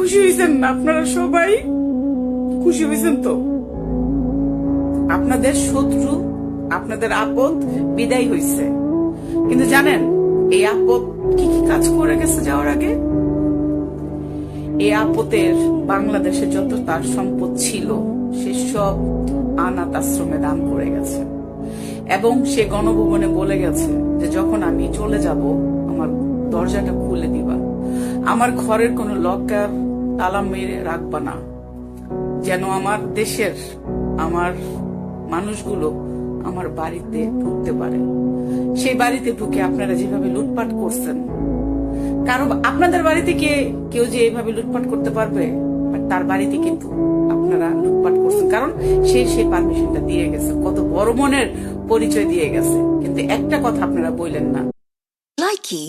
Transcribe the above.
খুশি হয়েছেন না? আপনারা সবাই খুশি হয়েছেন তো? আপনাদের শত্রু, আপনাদের আপদ বিদায় হয়েছে। কিন্তু জানেন এই আপদ কি কি কাজ করে গেছে যাওয়ার আগে? এই আপদের বাংলাদেশে যত তার সম্পদ ছিল সে সব অনাথ আশ্রমে দান করে গেছে, এবং সে গণভবনে বলে গেছে যে যখন আমি চলে যাব আমার দরজাটা খুলে দিবা, আমার ঘরের কোনো লকার তালা মেরে রাখবা না, যেন আমার দেশের আমার মানুষগুলো আমার বাড়িতে ঢুকতে পারে। সেই বাড়িতে ঢুকে আপনারা যেভাবে লুটপাট করছেন, কারণ আপনাদের বাড়িতে কেউ যে এইভাবে লুটপাট করতে পারবে? তার বাড়িতে কিন্তু আপনারা লুটপাট করছেন, কারণ সেই পারমিশনটা দিয়ে গেছে, কত বড় মনের পরিচয় দিয়ে গেছে। কিন্তু একটা কথা আপনারা বললেন না। Likey